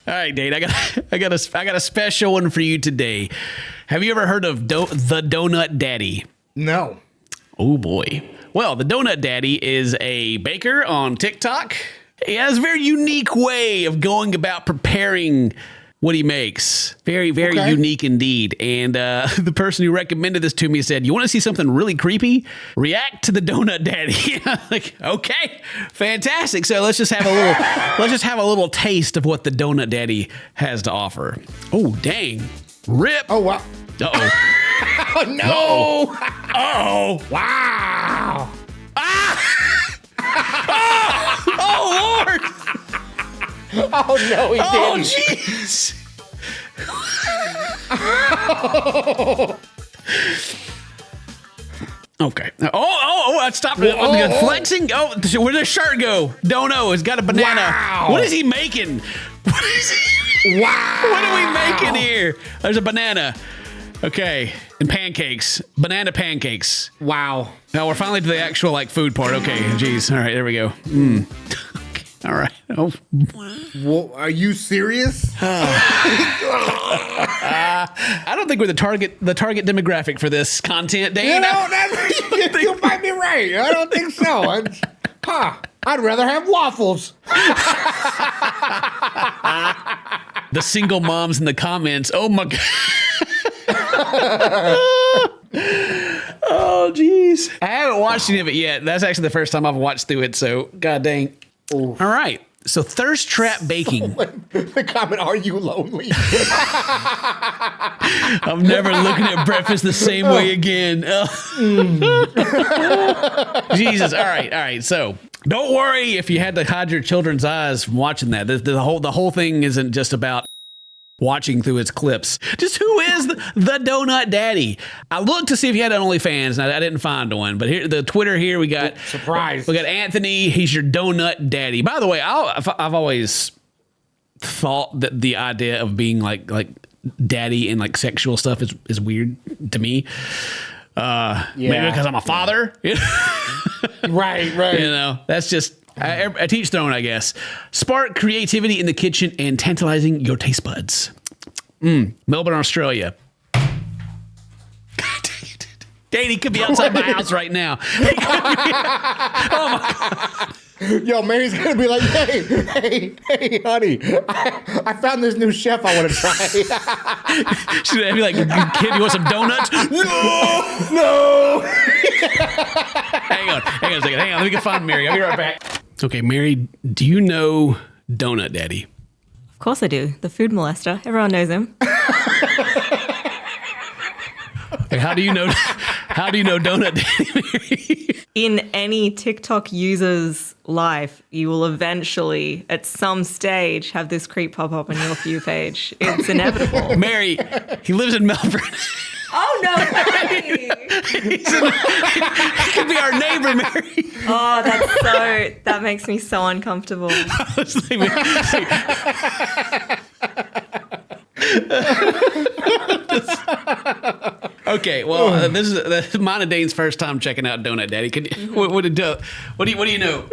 All right, Dane. I got a special one for you today. Have you ever heard of the Donut Daddy? No. Oh boy. Well, the Donut Daddy is a baker on TikTok. He has a very unique way of going about preparing what he makes. Very, very unique indeed. And the person who recommended this to me said, "You want to see something really creepy? React to the Donut Daddy." Like, okay, fantastic. So let's just have a little taste of what the Donut Daddy has to offer. Oh, dang. Rip. Oh, wow. Uh-oh. Oh, no. Oh. Wow. Oh, Lord. Oh, no, he Oh, didn't. jeez. Okay. I stopped. Flexing. Oh, where'd the shirt go? Don't know. It's got a banana. Wow. What is he making? What is he? Wow. What are we making here? There's a banana. Okay. And pancakes. Banana pancakes. Wow. Now we're finally to the actual food part. Okay. Jeez. All right. There we go. Okay. All right. Oh. Well, are you serious? I don't think we're the target demographic for this content, Dane. You might be right. I don't think so. I'd rather have waffles. The single moms in the comments. Oh my God. Oh, jeez. I haven't watched any of it yet. That's actually the first time I've watched through it. So, God dang. Oof. All right. So, thirst trap baking. The comment, are you lonely? I'm never looking at breakfast the same way again. Jesus. All right. So, don't worry if you had to hide your children's eyes from watching that. The whole thing isn't just about watching through its clips. Just who is the Donut Daddy? I looked to see if he had an OnlyFans, and I didn't find one. But here, the Twitter here, we got surprise. We got Anthony. He's your Donut Daddy. By the way, I've always thought that the idea of being like daddy and sexual stuff is weird to me. Maybe because I'm a father. Right. That's just. I teach their own, I guess. Spark creativity in the kitchen and tantalizing your taste buds. Melbourne, Australia. God dang it. Dane, he could be outside my house right now. Oh my God. Yo, Mary's gonna be like, hey, honey, I found this new chef I want to try. She's gonna be like, kid, you want some donuts? No. Hang on a second. Hang on, let me go find Mary. I'll be right back. Okay, Mary, do you know Donut Daddy? Of course I do. The food molester. Everyone knows him. Hey, how do you know Donut Daddy, Mary? In any TikTok user's life, you will eventually, at some stage, have this creep pop up on your For You page. It's inevitable. Mary, he lives in Melbourne. Oh, no way! He could be our neighbor, Mary. Oh, that makes me so uncomfortable. Okay, well, this is mine and Dane's first time checking out Donut Daddy. What do you know?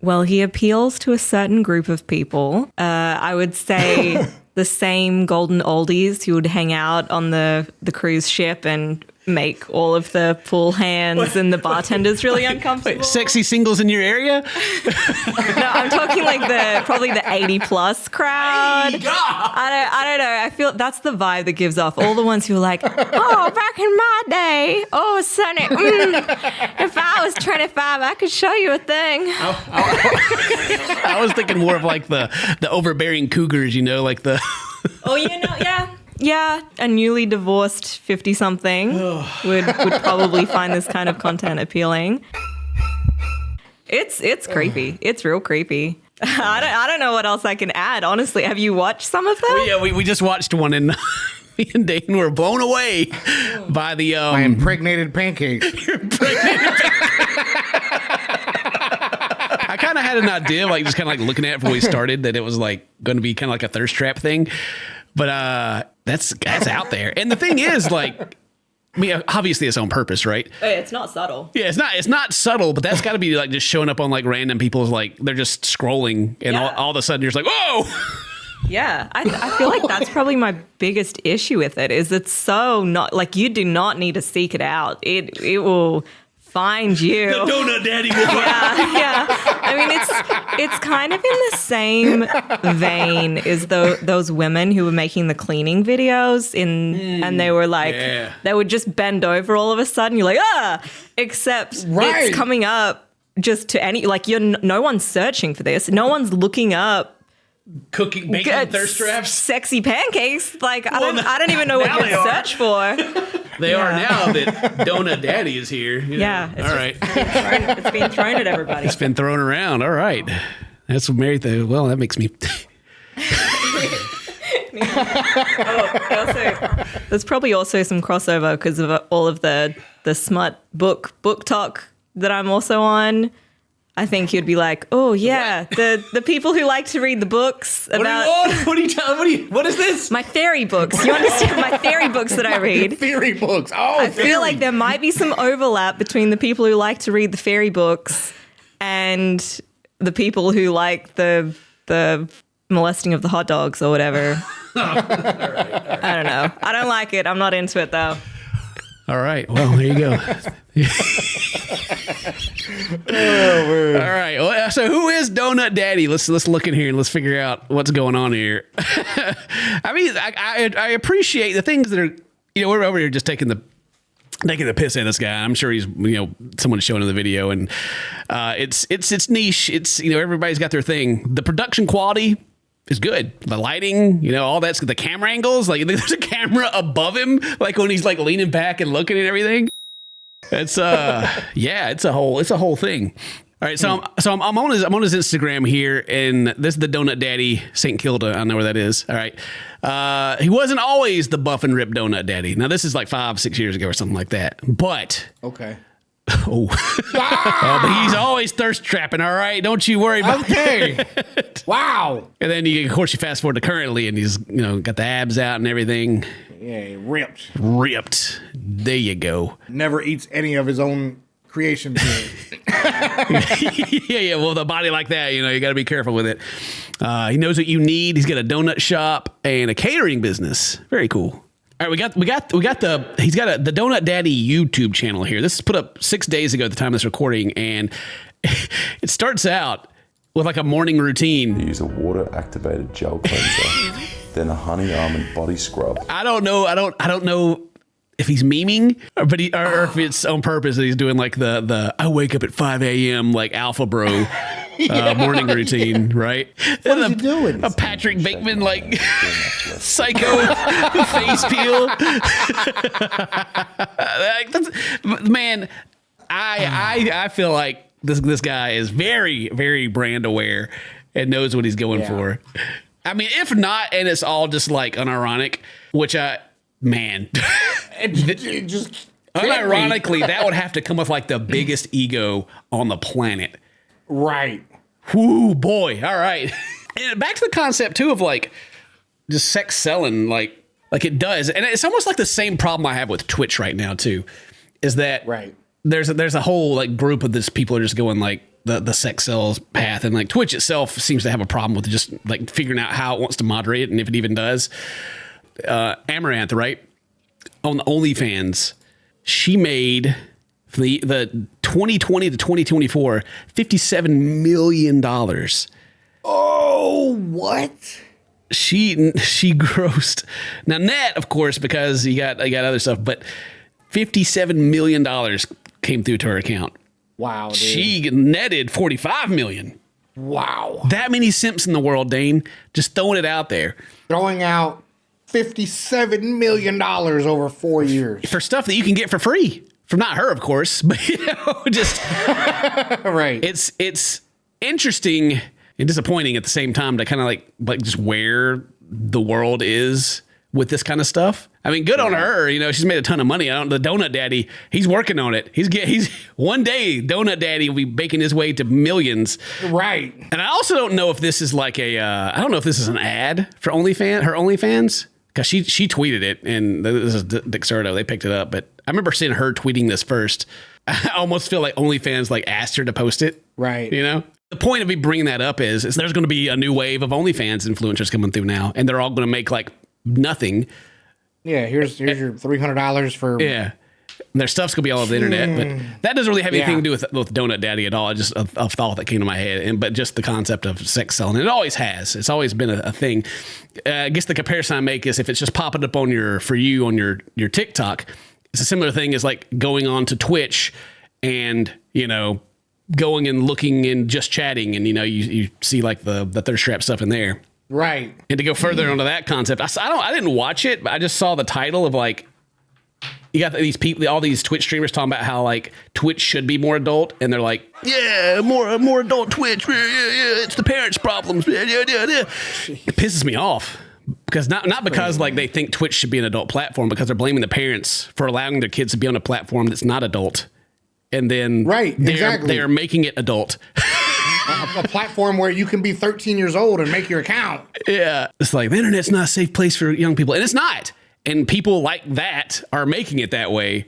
Well, he appeals to a certain group of people. I would say the same golden oldies who would hang out on the cruise ship and make all of the pool hands and the bartenders really uncomfortable. Wait, sexy singles in your area? No, I'm talking probably the 80+ crowd. Hey, God. I don't know. I feel that's the vibe that gives off. All the ones who are like, oh, back in my day, oh, Sonny, if I was 25, I could show you a thing. I was thinking more of the overbearing cougars, like the... Oh, yeah, a newly divorced 50-something would probably find this kind of content appealing. It's creepy. It's real creepy. I don't know what else I can add. Honestly, have you watched some of them? Well, yeah, we just watched one and me and Dane were blown away by the My impregnated pancakes. I kind of had an idea, just kind of looking at it before we started, that it was going to be kind of like a thirst trap thing. But that's out there. And the thing is, obviously it's on purpose, right? It's not subtle. Yeah, it's not subtle, but that's got to be just showing up on random people's they're just scrolling and all of a sudden you're just like, whoa! Yeah, I feel like that's probably my biggest issue with it. Is it's so not like you do not need to seek it out. It will find you. The donut daddy will Yeah. I mean, it's kind of in the same vein as those women who were making the cleaning videos and they were like, they would just bend over all of a sudden. You're like, except it's coming up just to any, like no one's searching for this. No one's looking up cooking bacon thirst traps, sexy pancakes. Like I don't even know what you search for. They are now that Donut Daddy is here. Yeah. All right. It's being thrown at everybody. It's been thrown around. All right. That's what Mary thought. Well, that makes me. There's probably also some crossover because of all of the smut book talk that I'm also on. I think you'd be like, oh yeah, the people who like to read the books about. What are you telling? What is this? My fairy books. You understand my fairy books that I read? Fairy books. Oh, I feel like there might be some overlap between the people who like to read the fairy books and the people who like the molesting of the hot dogs or whatever. All right. I don't know. I don't like it. I'm not into it though. All right. Well, there you go. All right. Well, so who is Donut Daddy? Let's look in here and let's figure out what's going on here. I mean, I appreciate the things that are, we're over here just taking the piss at this guy. I'm sure he's, someone showing in the video, and it's niche. It's, everybody's got their thing. The production quality is good. The lighting, all that's the camera angles. Like there's a camera above him, like when he's like leaning back and looking at everything. It's it's a whole thing. All right, so I'm on his Instagram here, and this is the Donut Daddy St. Kilda. I know where that is. All right, he wasn't always the buff and ripped Donut Daddy. Now this is like 5-6 years ago or something like that. But okay. But he's always thirst trapping. All right, don't you worry about it. Wow. And then of course you fast forward to currently, and he's got the abs out and everything. Yeah, ripped. There you go. Never eats any of his own creation. Yeah. Well, the body like that, you got to be careful with it. He knows what you need. He's got a donut shop and a catering business. Very cool. All right, he's got the Donut Daddy YouTube channel here. This is put up 6 days ago at the time of this recording, and it starts out with like a morning routine. Use a water-activated gel cleanser, then a honey almond body scrub. I don't know if he's memeing, or if it's on purpose that he's doing like the I wake up at 5 a.m. like alpha bro morning routine, right? What is he doing? A Patrick Bateman like psycho face peel. Man, I feel like this guy is very, very brand aware and knows what he's going for. I mean, if not, and it's all just like unironic, which it just unironically, that would have to come with like the biggest ego on the planet. Right. Whoo, boy. All right. And back to the concept too of like just sex selling, like it does. And it's almost like the same problem I have with Twitch right now too, is that there's a whole like group of this people are just going like the sex sells path, and like Twitch itself seems to have a problem with just like figuring out how it wants to moderate it, and if it even does. Amaranth, right? On the OnlyFans, she made the 2020 to 2024 $57 million. Oh, what? She grossed now net, of course, because you got other stuff, but $57 million came through to her account. Wow, dude. She netted $45 million. Wow. That many simps in the world, Dane. Just throwing it out there. Throwing out $57 million over 4 years. For stuff that you can get for free. From not her, of course, but just right. It's interesting and disappointing at the same time to kind of like just where the world is with this kind of stuff. I mean, good on her. She's made a ton of money. The Donut Daddy, he's working on it. He's one day Donut Daddy will be making his way to millions. Right. And I also don't know if this is like I don't know if this is an ad for her OnlyFans. Because she tweeted it, and this is Dick Serto. They picked it up, but I remember seeing her tweeting this first. I almost feel like OnlyFans like asked her to post it. Right. The point of me bringing that up is there's going to be a new wave of OnlyFans influencers coming through now, and they're all going to make like nothing. Yeah, here's your $300 for. Yeah. Their stuff's gonna be all over the internet, but that doesn't really have anything to do with Donut Daddy at all. It's just a thought that came to my head, but just the concept of sex selling. It always has. It's always been a thing. I guess the comparison I make is if it's just popping up on your TikTok, it's a similar thing as like going on to Twitch and going and looking and just chatting, and you see like the thirst trap stuff in there, right? And to go further onto that concept, I didn't watch it, but I just saw the title of like. You got these people, all these Twitch streamers talking about how like Twitch should be more adult, and they're like, yeah, more adult Twitch, yeah, it's the parents' problems. Yeah. It pisses me off because not because like they think Twitch should be an adult platform, because they're blaming the parents for allowing their kids to be on a platform that's not adult, and then they're making it adult. A platform where you can be 13 years old and make your account. Yeah, it's like the internet's not a safe place for young people, and it's not. And people like that are making it that way.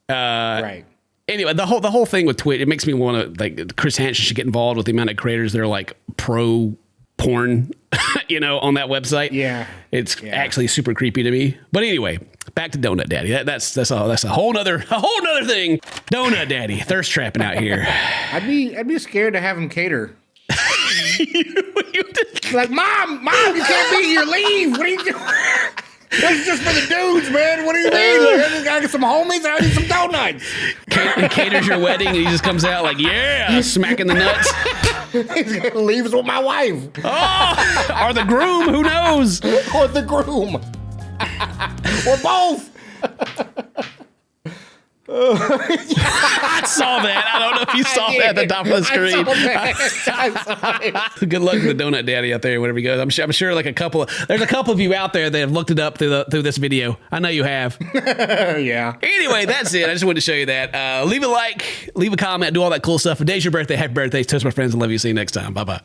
Right. Anyway, the whole thing with Twitch, it makes me want to like Chris Hansen should get involved with the amount of creators that are like pro porn, on that website. Yeah. It's actually super creepy to me. But anyway, back to Donut Daddy. That's a whole nother thing. Donut Daddy, thirst trapping out here. I'd be scared to have him cater. Like, mom, you can't be here. Leave. What are you doing? This is just for the dudes, man. What do you mean? Like, I got some homies. I need some donuts. He caters your wedding, and he just comes out like, yeah, smacking the nuts. He leaves with my wife. Oh, or the groom. Who knows? Or the groom. Or both. I saw that. I don't know if you saw that at the top of the screen. I saw it. Good luck to the Donut Daddy out there, wherever he goes. I'm sure like there's a couple of you out there that have looked it up through this video. I know you have. Yeah. Anyway, that's it. I just wanted to show you that. Leave a like, leave a comment, do all that cool stuff. If today's your birthday, happy birthday. Toast my friends. I love you. See you next time. Bye-bye.